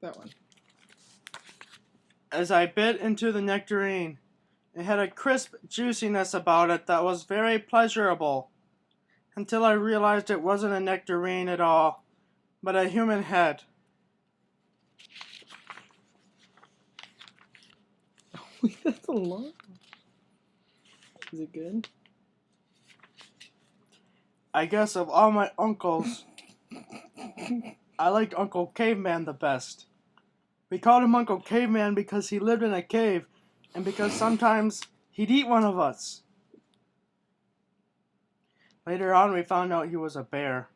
That one. As I bit into the nectarine, it had a crisp juiciness about it that was very pleasurable, until I realized it wasn't a nectarine at all, but a human head. Wait, that's a lot. Is it good? I guess of all my uncles, I liked Uncle Caveman the best. We called him Uncle Caveman because he lived in a cave, and because sometimes he'd eat one of us. Later on, we found out he was a bear.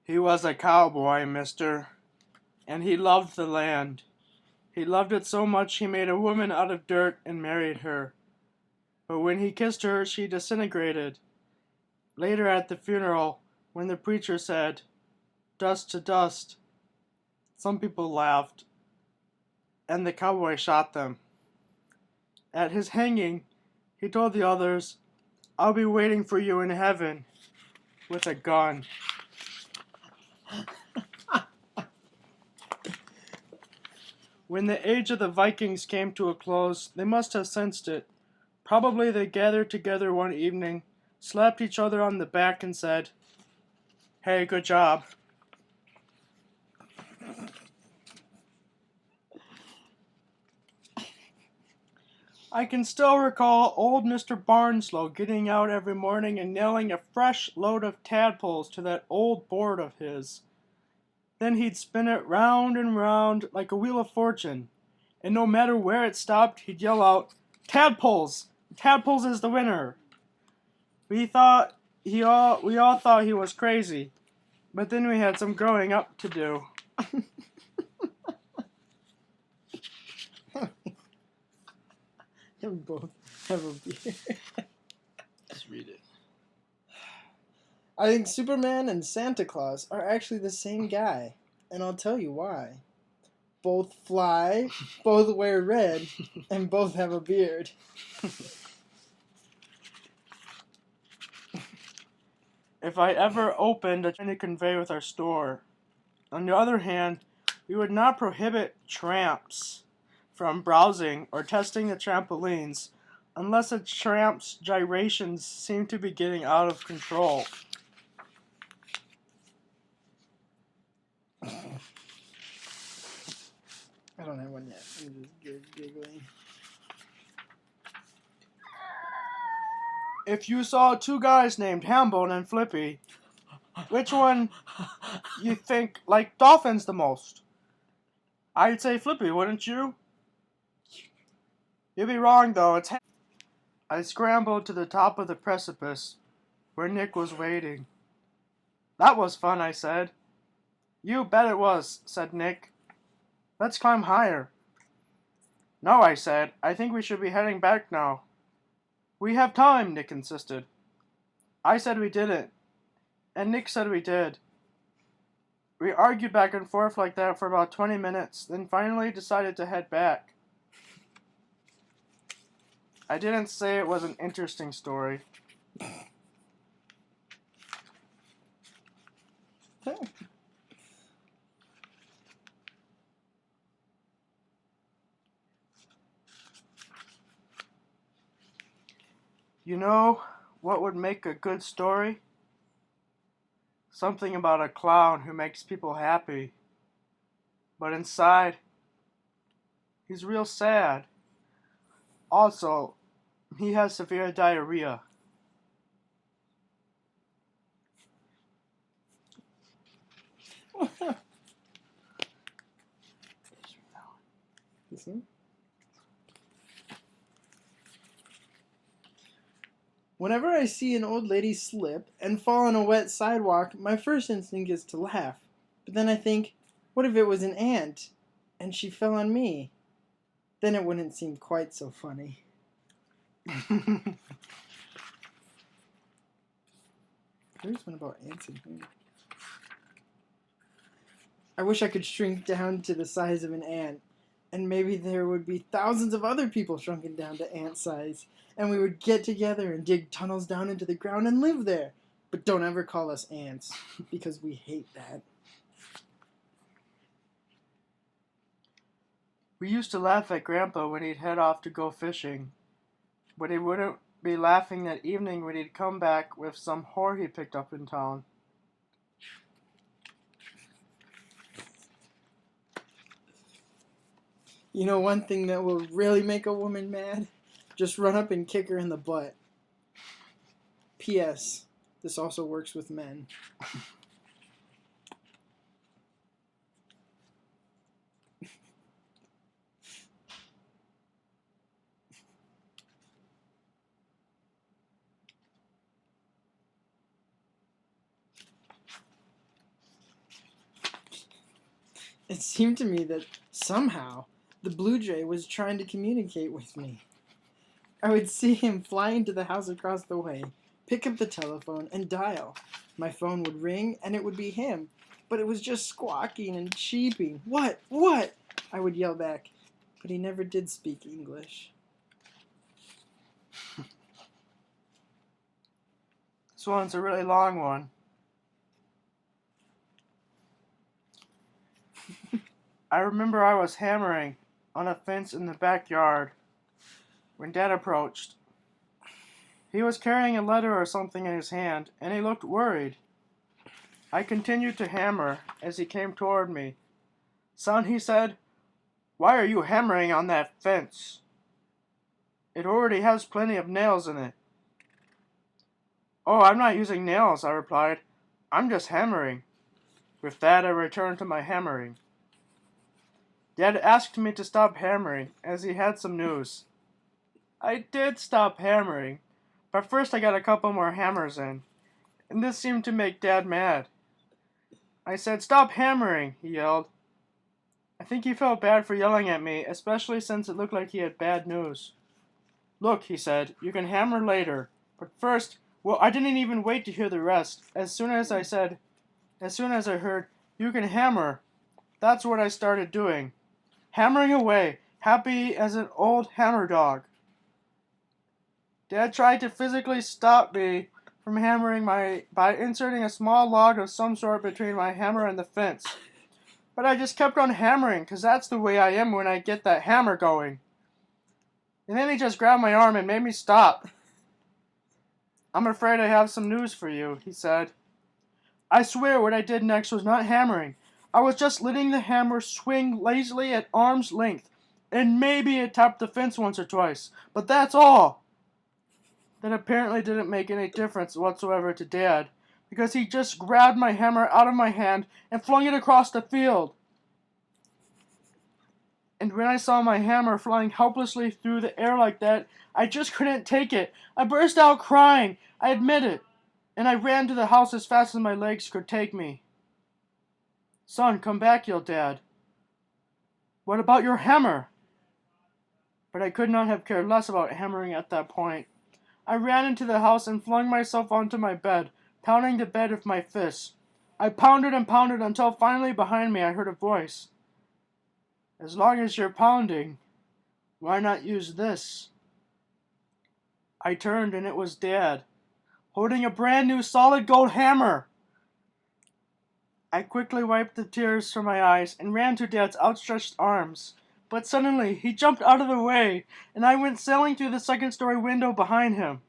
He was a cowboy, mister, and he loved the land. He loved it so much he made a woman out of dirt and married her. But when he kissed her, she disintegrated. Later at the funeral, when the preacher said, "Dust to dust," some people laughed, and the cowboy shot them. At his hanging, he told the others, "I'll be waiting for you in heaven," with a gun. When the age of the Vikings came to a close, they must have sensed it. Probably they gathered together one evening, slapped each other on the back, and said, "Hey, good job." I can still recall old Mr. Barnslow getting out every morning and nailing a fresh load of tadpoles to that old board of his. Then he'd spin it round and round like a wheel of fortune, and no matter where it stopped, he'd yell out, "Tadpoles! Tadpoles is the winner!" We all thought he was crazy, but then we had some growing up to do. You both have a beer. Just read it. I think Superman and Santa Claus are actually the same guy, and I'll tell you why. Both fly, both wear red, and both have a beard. If I ever opened a chain to convey with our store, on the other hand, we would not prohibit tramps from browsing or testing the trampolines unless a tramp's gyrations seem to be getting out of control. I don't have one yet. I'm just giggling. If you saw two guys named Hambone and Flippy, which one you think liked dolphins the most? I'd say Flippy, wouldn't you? You'd be wrong, though. It's I scrambled to the top of the precipice, where Nick was waiting. "That was fun," I said. "You bet it was," said Nick. "Let's climb higher." "No," I said. "I think we should be heading back now." "We have time," Nick insisted. I said we didn't, and Nick said we did. We argued back and forth like that for about 20 minutes, then finally decided to head back. I didn't say it was an interesting story. You know what would make a good story? Something about a clown who makes people happy. But inside, he's real sad. Also, he has severe diarrhea. This one? Whenever I see an old lady slip and fall on a wet sidewalk, my first instinct is to laugh. But then I think, what if it was an ant and she fell on me? Then it wouldn't seem quite so funny. There's one about ants in here. I wish I could shrink down to the size of an ant, and maybe there would be thousands of other people shrunken down to ant size, and we would get together and dig tunnels down into the ground and live there. But don't ever call us ants, because we hate that. We used to laugh at Grandpa when he'd head off to go fishing, but he wouldn't be laughing that evening when he'd come back with some whore he picked up in town. You know one thing that will really make a woman mad? Just run up and kick her in the butt. P.S. This also works with men. It seemed to me that somehow the blue jay was trying to communicate with me. I would see him fly into the house across the way, pick up the telephone, and dial. My phone would ring, and it would be him, but it was just squawking and cheeping. What? What? I would yell back, but he never did speak English. This one's a really long one. I remember I was hammering on a fence in the backyard when Dad approached. He was carrying a letter or something in his hand, and he looked worried. I continued to hammer as he came toward me. "Son," he said, "why are you hammering on that fence? It already has plenty of nails in it." "Oh, I'm not using nails," I replied. "I'm just hammering." With that, I returned to my hammering. Dad asked me to stop hammering, as he had some news. I did stop hammering, but first I got a couple more hammers in, and this seemed to make Dad mad. I said, "Stop hammering," he yelled. I think he felt bad for yelling at me, especially since it looked like he had bad news. "Look," he said, "you can hammer later, but first," well, I didn't even wait to hear the rest. As soon as I heard, "you can hammer," that's what I started doing. Hammering away, happy as an old hammer dog. Dad tried to physically stop me from hammering by inserting a small log of some sort between my hammer and the fence. But I just kept on hammering, because that's the way I am when I get that hammer going. And then he just grabbed my arm and made me stop. "I'm afraid I have some news for you," he said. I swear what I did next was not hammering. I was just letting the hammer swing lazily at arm's length, and maybe it tapped the fence once or twice, but that's all. That apparently didn't make any difference whatsoever to Dad, because he just grabbed my hammer out of my hand and flung it across the field. And when I saw my hammer flying helplessly through the air like that, I just couldn't take it. I burst out crying, I admit it, and I ran to the house as fast as my legs could take me. "Son, come back," yelled Dad. "What about your hammer?" But I could not have cared less about hammering at that point. I ran into the house and flung myself onto my bed, pounding the bed with my fists. I pounded and pounded until finally behind me I heard a voice. "As long as you're pounding, why not use this?" I turned and it was Dad, holding a brand new solid gold hammer. I quickly wiped the tears from my eyes and ran to Dad's outstretched arms. But suddenly, he jumped out of the way, and I went sailing through the second-story window behind him.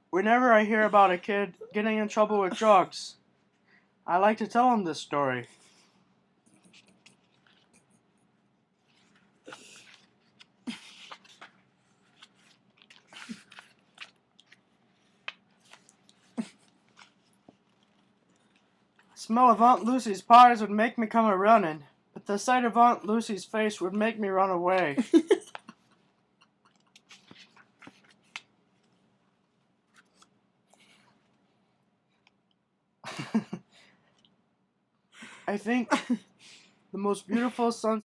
Whenever I hear about a kid getting in trouble with drugs, I like to tell him this story. The smell of Aunt Lucy's pies would make me come a-running, but the sight of Aunt Lucy's face would make me run away. I think the most beautiful sunset